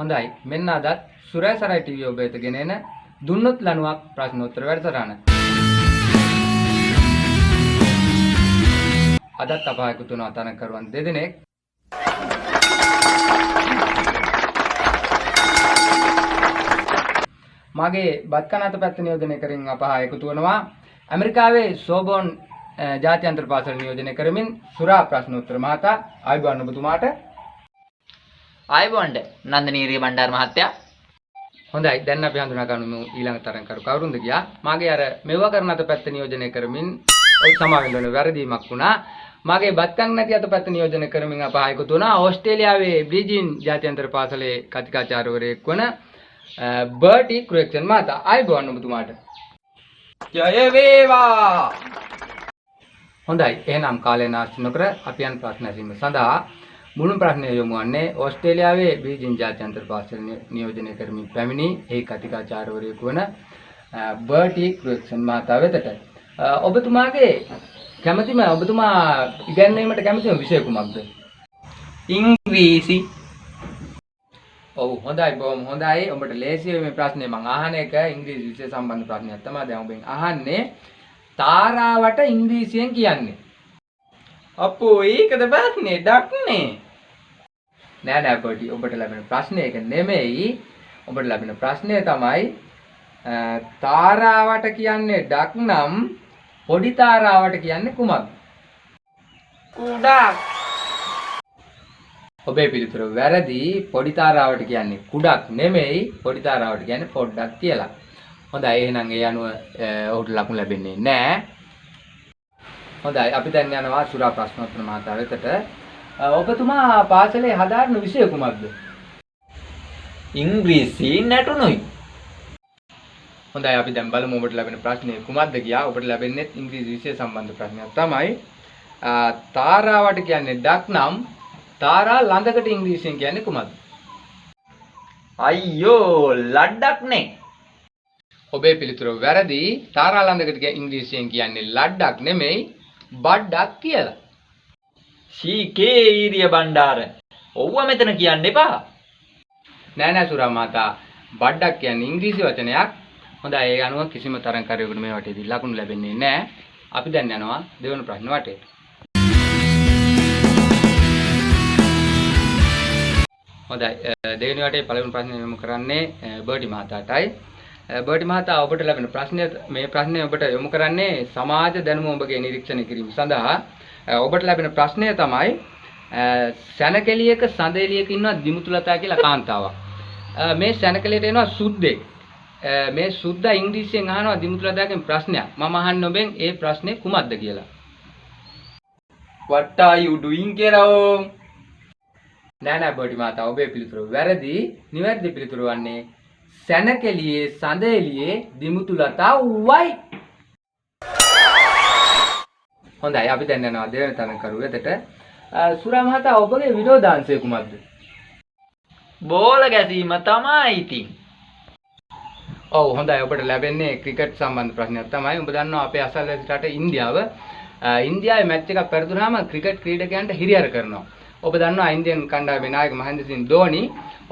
හොඳයි මෙන්න අදත් සුරේසරයි ටීවී ඔබ වෙත ගෙන එන දුන්නොත් ලණුවක් ප්‍රශ්නෝත්තර වැඩසටහන. අදත් අප එකතු වෙන අතනකරුවන් දෙදෙනෙක්. මගේ බත්කනාත පැත්ත නියෝජනය කරමින් අප එකතු වෙනවා ඇමරිකාවේ සෝබෝන් ජාත්‍යන්තර පාසල නියෝජනය කරමින් සුරා ප්‍රශ්නෝත්තර මහතා ආයුබෝවන් ඔබතුමාට. ආයුබෝවන්ට නන්දනීරිය බණ්ඩාර මහත්තයා. හොඳයි දැන් අපි හඳුනා ගන්නමු ඊළඟ තරඟකරු කවුරුන්ද කියා. මාගේ අර මෙවුව කරන අත පැත්ත නියෝජනය කරමින් ඔය සමාවෙන්න ඕන වැරදීමක් වුණා. මාගේ බත්කන් නැති අත පැත්ත නියෝජනය කරමින් අප එකතු වුණා ඕස්ට්‍රේලියාවේ බ්‍රීජින් ජාත්‍යන්තර පාසලේ කතිකාචාර්යවරයෙක් වන බර්ටි ක්‍රියක්ෂන් මහතා. ආයුබෝවන් ඔබතුමාට. ජය වේවා. හොඳයි එහෙනම් කාලය නාස්ති නොකර අපි යන ප්‍රශ්න ඇසීම සඳහා මුලින් ප්‍රශ්නය යොමු වන්නේ ඕස්ට්‍රේලියාවේ බීජිං ජාත්‍යන්තර පාසල නියෝජනය කරමින් පැමිණි ඒ කතිකාචාර්යවරයෙකු වන බර්ටි ක්‍රියක්ෂන් මහතා වෙතට. ඔබතුමාගේ ඔබතුමා ඉගැන්වීමට කැමතිම විෂය කුමක්ද? ඉංග්‍රීසි. ඔව් හොඳයි බොහොම හොඳයි. ඔබට ලේසියි මේ ප්‍රශ්නේ මම අහන එක ඉංග්‍රීසි විෂය සම්බන්ධ ප්‍රශ්නයක් තමයි දැන් ඔබෙන් අහන්නේ. තාරාවට ඉංග්‍රීසියෙන් කියන්නේ. අපෝ ඒකද ප්‍රශ්නේ ඩක්නේ. නෑ බර්ටි ඔබට ලැබෙන ප්‍රශ්නේ ඒක නෙමෙයි. ඔබට ලැබෙන ප්‍රශ්නේ තමයි තාරාවට කියන්නේ ඩක් නම් පොඩි තාරාවට කියන්නේ කුමක්ද? කුඩක්. ඔබේ පිළිතුර වැරදි. පොඩි තාරාවට කියන්නේ කුඩක් නෙමෙයි. පොඩි තාරාවට කියන්නේ පොඩ්ඩක් කියලා. හොඳයි එහෙනම් ඒ අනුව ඔහුට ලකුණු ලැබෙන්නේ නැහැ. හොඳයි අපි දැන් යනවා සුරා ප්‍රශ්නෝත්තර මහතා වෙතට. ඔබතුමා පාසලේ හදාරන විෂය කුමක්ද? ඉංග්‍රීසි නැටුනුයි. හොඳයි අපි දැන් බලමු ඔබට ලැබෙන ප්‍රශ්නේ කුමක්ද කියා. ඔබට ලැබෙන්නේ ඉංග්‍රීසි විෂය සම්බන්ධ ප්‍රශ්නයක් තමයි. තාරාවට කියන්නේ ඩක් නම් තාරා ළඟකට ඉංග්‍රීසියෙන් කියන්නේ කුමක්ද? අයියෝ ලඩක් නේ. ඔබේ පිළිතුර වැරදි. තාරා ළඟකට ඉංග්‍රීසියෙන් කියන්නේ ලඩක් නෙමෙයි බඩක් කියලා. සීකේ ඊරිය බණ්ඩාර. ඔව්ව මෙතන කියන්න එපා. නෑ සුරා මහතා. බඩක් කියන්නේ ඉංග්‍රීසි වචනයක්. හොඳයි ඒ අනුව කිසිම තරඟකරුවෙකුට මේ වටේදී ලකුණු ලැබෙන්නේ නැහැ. අපි දැන් යනවා දෙවන ප්‍රශ්න වටේට. හොඳයි දෙවෙනි වටේ පළවෙනි ප්‍රශ්නය යොමු කරන්නේ බර්ටි මහතාටයි. බර්ටි මහතා ඔබට ලැබෙන ප්‍රශ්නය මේ ප්‍රශ්නය ඔබට යොමු කරන්නේ සමාජ දැනුම ඔබගේ නිරීක්ෂණය කිරීම සඳහා. ඔබට ලැබෙන ප්‍රශ්නය තමයි සැනකෙලියක සඳෙලියක ඉන්න දිමුතුලතා කියලා කාන්තාවක්. මේ සැනකෙලියට එනවා සුද්දෙක්. මේ සුද්දා ඉංග්‍රීසියෙන් අහනවා දිමුතුලතාවගෙන් ප්‍රශ්නයක්. මම අහන්නේ ඔබෙන් ඒ ප්‍රශ්නේ කුමක්ද කියලා. What are you doing කියලා? නෑ බර්ටි මහතා ඔබේ පිළිතුර වැරදි. නිවැරදි පිළිතුර වන්නේ සැනකෙලියේ සඳෙලියේ දිමුතුලතා වයි. හොඳයි අපි දැන් යනවා දෙවෙනි තරඟකරු වෙතට. සුරා මහතා ඔබගේ විනෝදාංශය කුමක්ද? බෝල ගැසීම තමයි ඉතින්. ඔව් හොඳයි ඔබට ලැබෙන්නේ ක්‍රිකට් සම්බන්ධ ප්‍රශ්නයක් තමයි. ඔබ දන්නවා අපේ අසල්වැසි රට ඉන්දියාව. ඉන්දියාවේ මැච් එකක් පෙරදුනහම ක්‍රිකට් ක්‍රීඩකයන්ට හිරිහැර කරනවා. ඔබ දන්නවා ඉන්දියන් කණ්ඩායමේ නායක මහේන්ද්‍ර සිං ධෝනි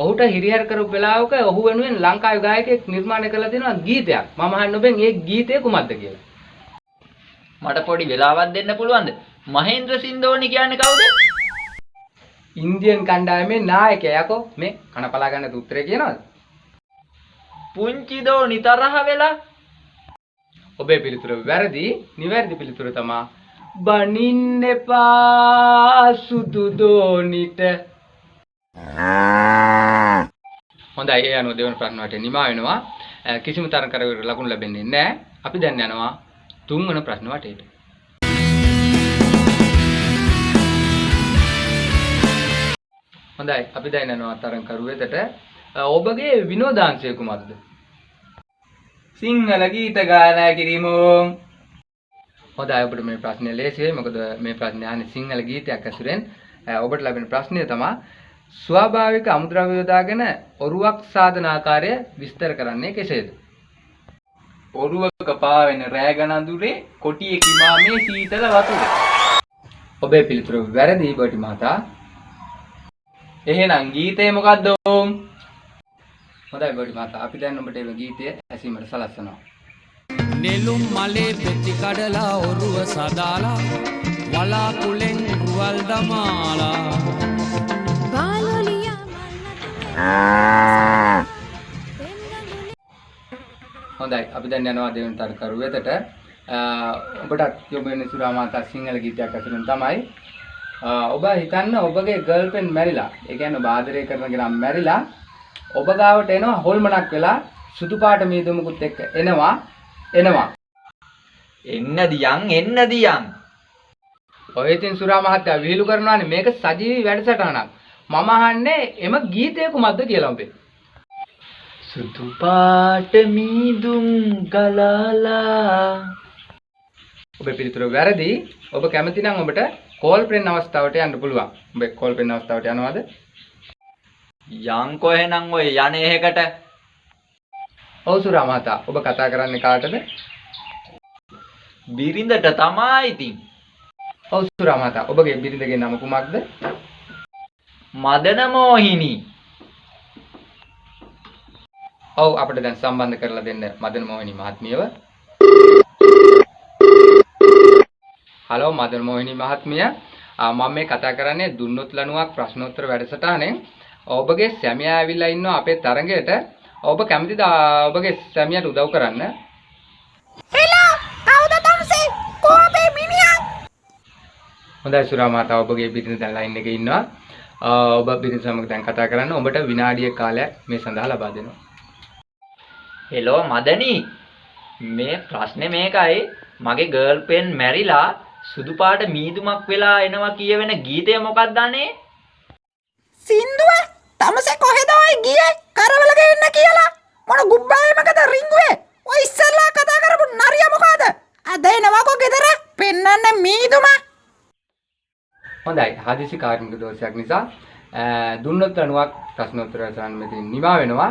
ඔහුට හිරිහැර කරපු වෙලාවක ඔහු වෙනුවෙන් ලංකාවේ ගායකයෙක් නිර්මාණය කරලා දෙනවා ගීතයක්. මම අහන්නේ ඔබෙන් ඒ ගීතය කුමක්ද කියලා. මට පොඩි වෙලාවක් දෙන්න පුළුවන්ද? මහේන්ද්‍ර සිං ධෝනි කියන්නේ කවුද? ඉන්දියන් කණ්ඩායමේ නායකයා. යකෝ මේ කනපලා ගන්න උත්තරේ කියනවද? පුංචි ධෝනි තරහ වෙලා. ඔබේ පිළිතුර වැරදි. නිවැරදි පිළිතුර තමයි බනින්න එපා සුදු ධෝනිට. හොඳයි ඒ අනුව දෙවන ප්‍රශ්න වලට නිමා වෙනවා. කිසිම තරඟකරුවෙකුට ලකුණු ලැබෙන්නේ නැහැ. අපි දැන් යනවා තුන්වන ප්‍රශ්න වටේට. හොඳයි අපි දැන් යනවා තරඟකරු වෙතට. ඔබගේ විනෝදාංශය කුමක්ද? සිංහල ගීත ගායනා කිරීම. හොඳයි ඔබට මේ ප්‍රශ්නේ ලේසියි. මොකද මේ ප්‍රශ්නේ අහන්නේ සිංහල ගීතයක් ඇසුරෙන්. ඔබට ලැබෙන ප්‍රශ්නය තමයි ස්වාභාවික අමුද්‍රව්‍ය යොදාගෙන ඔරුවක් සාදන ආකාරය විස්තර කරන්නේ කෙසේද? ඔරුවක පාවෙන රෑගන අඳුරේ කොටියේ කිමාමේ සීතල වතුර. ඔබේ පිළිතුර වැරදි බර්ටි මහතා. එහෙනම් ගීතේ මොකද්ද? හොඳයි බර්ඩි මහතා. අපි දැන් ඔබට මේ ගීතය ඇසීමට සලස්වනවා. නෙළුම් මලේ පෙති කඩලා ඔරුව සදාලා වලාකුලෙන් රුවල් දමාලා හොඳයි අපි දැන් යනවා දෙවන තර්කරු වෙතට. ඔබට යොමු වෙන සුරා මාතා සිංහල ගීතයක් අසුරෙන් තමයි. ඔබ හිතන්න ඔබගේ ගර්ල්ෆ්‍රෙන්ඩ් මැරිලා. ඒ කියන්නේ ඔබ ආදරය කරන කෙනා මැරිලා. ඔබ ගාවට එනවා හොල්මනක් වෙලා සුදු පාට මීදුමකුත් එක්ක එනවා. එන්න දියන්. ඔය ඉතින් සුරා මහත්තයා විහිළු කරනවානේ මේක සජීවී වැඩසටහනක්. මම අහන්නේ එම ගීතය කුමක්ද කියලා ඔබේ. සුදු පාට මීදුම් ගලාලා. ඔබේ පිළිතුර වැරදි. ඔබ කැමති නම් ඔබට කෝල් ෆ්‍රෙන්ඩ් අවස්ථාවට යන්න පුළුවන්. ඔබේ කෝල් ෆ්‍රෙන්ඩ් අවස්ථාවට යනවද? යන්කෝ එහෙනම් ඔය යන්නේ එහෙකට. ඔව් සුරා මහතා. ඔබ කතා කරන්නේ කාටද? බිරිඳට තමයි ඉතින්. ඔව් සුරා මහතා. ඔබගේ බිරිඳගේ නම කුමක්ද? මදන මෝහිනී. ඔව් අපිට දැන් සම්බන්ධ කරලා දෙන්න මදන මොහිනී මහත්මියව. හලෝ මදන මොහිනී මහත්මිය. මම මේ කතා කරන්නේ දුන්නොත් ලණුවක් ප්‍රශ්නෝත්තර වැඩසටහනෙන්. ඔබගේ සැමියා ඇවිල්ලා ඉන්නවා අපේ තරඟයට. ඔබ කැමතිද ඔබගේ සැමියාට උදව් කරන්න? හෙලෝ කවුද තම්සේ කෝපේ මිනිහා? හොඳයි සුරා මාතා ඔබගේ බිරිඳ දැන් ලයින් එකේ ඉන්නවා. ඔබ බිරිඳ සමග දැන් කතා කරන්න. ඔබට විනාඩියක් කාලයක් මේ සඳහා ලබා දෙනවා. හෙලෝ මදනී. මේ ප්‍රශ්නේ මේකයි. මගේ ගර්ල්ෆ්‍රෙන්ඩ් මැරිලා සුදු පාට මීදුමක් වෙලා එනවා කියවෙන ගීතය මොකක්ද අනේ? සින්දුව තමසේ කොහෙද ඔය ගියේ කරවල ගේන්න කියලා මොන ගුබ්බායමකද රින්ගුවේ ඔය ඉස්සල්ලා කතා කරපු නරියා මොකද අද එනවාකෝ ගෙදර පෙන්නන්න මීදුම. හොඳයි හදිසි කාර්මික දෝෂයක් නිසා දුන්නොත් ලණුවක් ප්‍රශ්නෝත්තර වැඩසටහන මෙතන නිමා වෙනවා.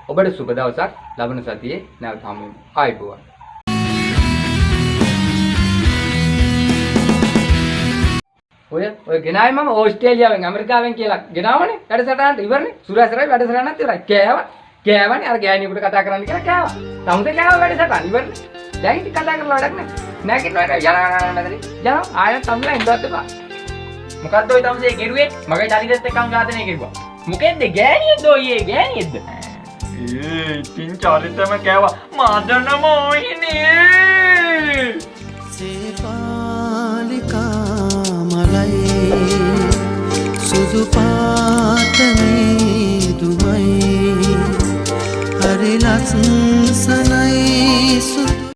ඔබට සුබ දවසක්. ලබන සතියේ නැවත හමු වෙමු. ආයුබෝවන්. ඔය ගෙනායි මම ඕස්ට්‍රේලියාවෙන් ඇමරිකාවෙන් කියලා ගෙනාවනේ වැඩසටහනට ඉවරනේ. සුරාසරයි වැඩසටහනත් ඉවරයි. කෑවනේ අර ගෑණියෙකුට කතා කරන්න කියලා කෑවා. තමුසේ කෑවා වැඩසටහන ඉවරනේ. දැන් ඉතින් කතා කරලා වැඩක් නැහැ. නැගිටිනවා යනවා මැදදී. යනවා ආයෙත් තමුලා ඉඳවත් එපා. මොකද්ද ඔය තමසේ කෙරුවේ? මගේ චරිතෙත් එක්කම ඝාතනය කෙරුවා. මොකෙන්ද ගෑණියෙක්ද ඔය ගෑණියෙක්ද? ඉතින් චරිතම කෑවා. මදන මෝහිනී. සේපාලිකා මලයි සුදු පාට මීදුමයි හරි ලස්සනයි සුදු